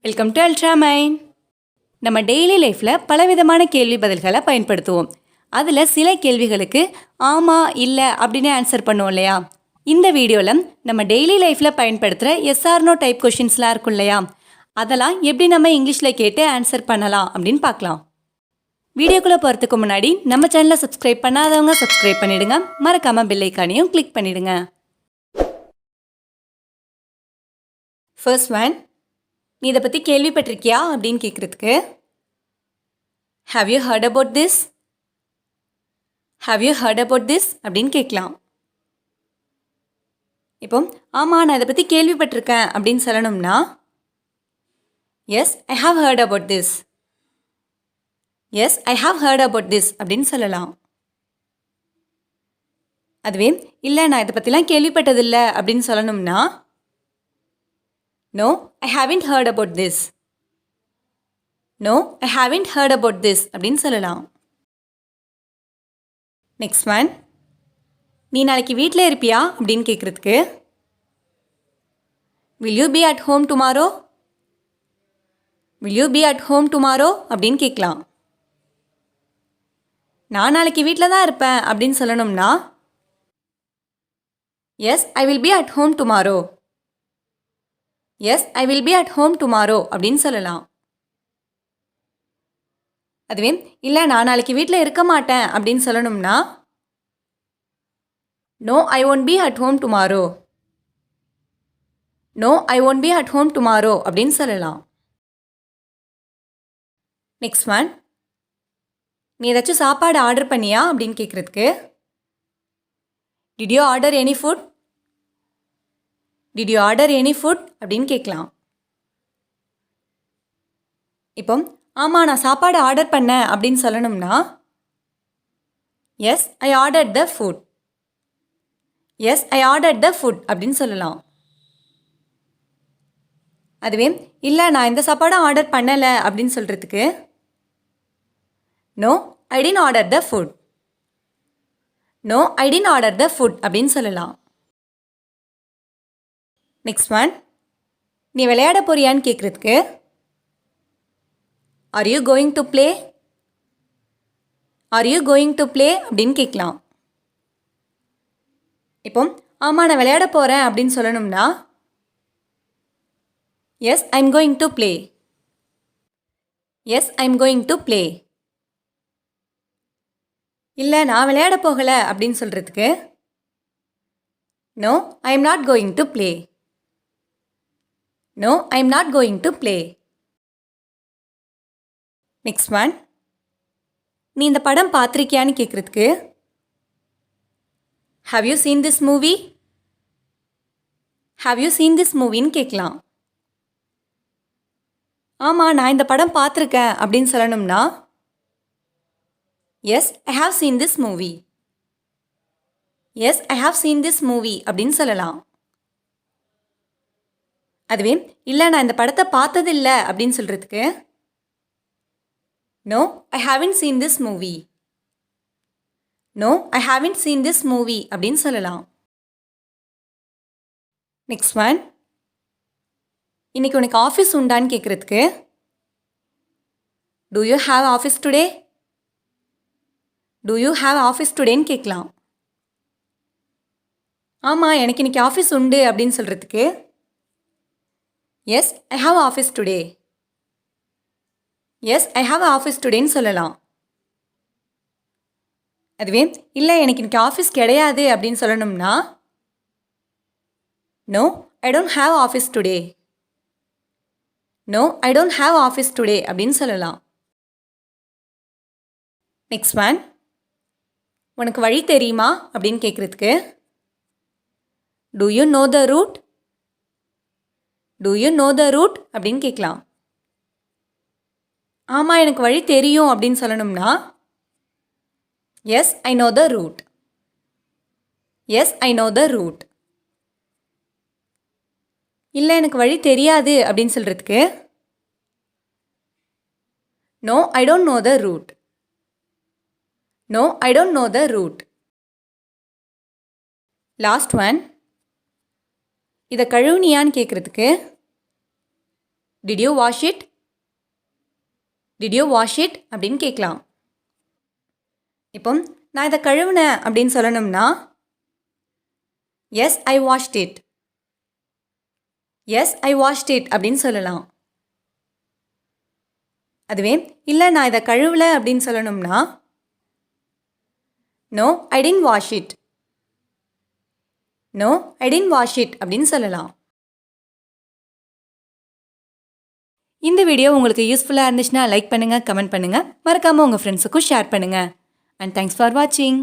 Welcome to Ultramind. நம்ம daily லைஃப்பில் பலவிதமான கேள்வி பதில்களை பயன்படுத்துவோம். அதில் சில கேள்விகளுக்கு ஆமாம் இல்லை அப்படின்னு ஆன்சர் பண்ணுவோம் இல்லையா? இந்த வீடியோவில் நம்ம டெய்லி லைஃப்பில் பயன்படுத்துகிற எஸ்ஆர்னோ டைப் கொஷின்ஸ்லாம் இருக்கும் இல்லையா? அதெல்லாம் எப்படி நம்ம இங்கிலீஷில் கேட்டு ஆன்சர் பண்ணலாம் அப்படின்னு பார்க்கலாம். வீடியோக்குள்ளே போகிறதுக்கு முன்னாடி நம்ம சேனலை சப்ஸ்கிரைப் பண்ணாதவங்க சப்ஸ்கிரைப் பண்ணிவிடுங்க. மறக்காமல் பெல் ஐக்கானையும் கிளிக் பண்ணிவிடுங்க. ஃபர்ஸ்ட் ஒன், நீ இதை பற்றி கேள்விப்பட்டிருக்கியா அப்படின்னு கேட்குறதுக்கு have you heard about this, have you heard about this அப்படின்னு கேட்கலாம். இப்போ ஆமாம் நான் இதை பற்றி கேள்விப்பட்டிருக்கேன் அப்படின்னு சொல்லணும்னா yes I have heard about this, yes I have heard about this அப்படின்னு சொல்லலாம். அதுவே இல்லை நான் இதை பற்றிலாம் கேள்விப்பட்டதில்லை அப்படின்னு சொல்லணும்னா No, I haven't heard about this. No, I haven't heard about this அப்படின்னு சொல்லலாம். நெக்ஸ்ட் ஒன், நீ நாளைக்கு வீட்டில் இருப்பியா அப்படின்னு கேட்குறதுக்கு Will you be at home tomorrow? Will you be at home tomorrow அப்படின்னு கேட்கலாம். நான் நாளைக்கு வீட்டில் தான் இருப்பேன் அப்படின்னு சொல்லணும்னா Yes, I will be at home tomorrow. Yes I will be at home tomorrow அப்படின்னு சொல்லலாம். அதுவே இல்லை நான் நாளைக்கு வீட்டில் இருக்க மாட்டேன் அப்படின்னு சொல்லணும்னா no I won't be at home tomorrow, no I won't be at home tomorrow அப்படின்னு சொல்லலாம். நெக்ஸ்ட் ஒன், நீ ஏதாச்சும் சாப்பாடு ஆர்டர் பண்ணியா அப்படின்னு கேட்குறதுக்கு did you order any food, did you order any food அப்படின்னு கேட்கலாம். இப்போ ஆமாம் நான் சாப்பாடு ஆர்டர் பண்ணேன் அப்படின்னு சொல்லணும்னா yes I order the food, yes I order the food அப்படின்னு சொல்லலாம். அதுவே இல்லை நான் இந்த சாப்பாடு ஆர்டர் பண்ணலை அப்படின்னு சொல்கிறதுக்கு no I did order the food, no I did order the food அப்படின்னு சொல்லலாம். நெக்ஸ்ட் ஒன், நீ விளையாட போறியான்னு கேட்குறதுக்கு are you going to play, are you going to play அப்படின்னு கேட்கலாம். இப்போ ஆமாம் நான் விளையாட போகிறேன் அப்படின்னு சொல்லணும்னா yes I am going to play, yes I am going to play. இல்லை நான் விளையாட போகலை அப்படின்னு சொல்கிறதுக்கு no I am not going to play, No, I am not going to play. Next one, நீ இந்த படம் பார்த்திருக்கியான்னு கேட்குறதுக்கு Have you seen this movie? Have you seen this movieன்னு கேட்கலாம். ஆமாம் நான் இந்த படம் பார்த்துருக்கேன் அப்படின்னு சொல்லணும்னா Yes, I have seen this movie. Yes, I have seen this movie அப்படின்னு சொல்லலாம். அதுவே இல்லை நான் இந்த படத்தை பார்த்ததில்லை அப்படின்னு சொல்கிறதுக்கு no I haven't seen this movie, no I haven't seen this movie அப்படின்னு சொல்லலாம். நெக்ஸ்ட் ஒன், இன்னைக்கு உனக்கு ஆஃபீஸ் உண்டான்னு கேட்குறதுக்கு do you have office today, do you have office டுடேன்னு கேட்கலாம். ஆமாம் எனக்கு இன்னைக்கு ஆஃபீஸ் உண்டு அப்படின்னு சொல்கிறதுக்கு yes I have office today, yes I have office டுடேன்னு சொல்லலாம். அதுவே இல்லை எனக்கு இன்னைக்கு ஆஃபீஸ் கிடையாது அப்படின்னு சொல்லணும்னா no I don't have office today, no I don't have office today அப்படின்னு சொல்லலாம். நெக்ஸ்ட் ஒன், உனக்கு வழி தெரியுமா அப்படின்னு கேட்குறதுக்கு do you know the route, do you know the route அப்படின்னு கேட்கலாம். ஆமாம் எனக்கு வழி தெரியும் அப்படின்னு சொல்லணும்னா yes I know the route, yes I know the route. இல்லை எனக்கு வழி தெரியாது அப்படின்னு சொல்கிறதுக்கு no I don't know the route, no I don't know the route. Last one, இதை கழுவுனியான்னு கேட்குறதுக்கு did you wash it? Did you wash it அப்படின்னு கேட்கலாம். இப்போ நான் இதை கழுவுனேன் அப்படின்னு சொல்லணும்னா yes I washed it. Yes I washed it அப்படின்னு சொல்லலாம். அதுவே இல்லை நான் இதை கழுவல அப்படின்னு சொல்லணும்னா no I didn't wash it. No I didn't wash it அப்படின்னு சொல்லலாம். இந்த வீடியோ உங்களுக்கு யூஸ்ஃபுல்லாக இருந்துச்சுன்னா லைக் பண்ணுங்கள், கமெண்ட் பண்ணுங்கள், மறக்காமல் உங்கள் ஃப்ரெண்ட்ஸுக்கும் ஷேர் பண்ணுங்கள். அண்ட் தேங்க்ஸ் ஃபார் வாட்சிங்.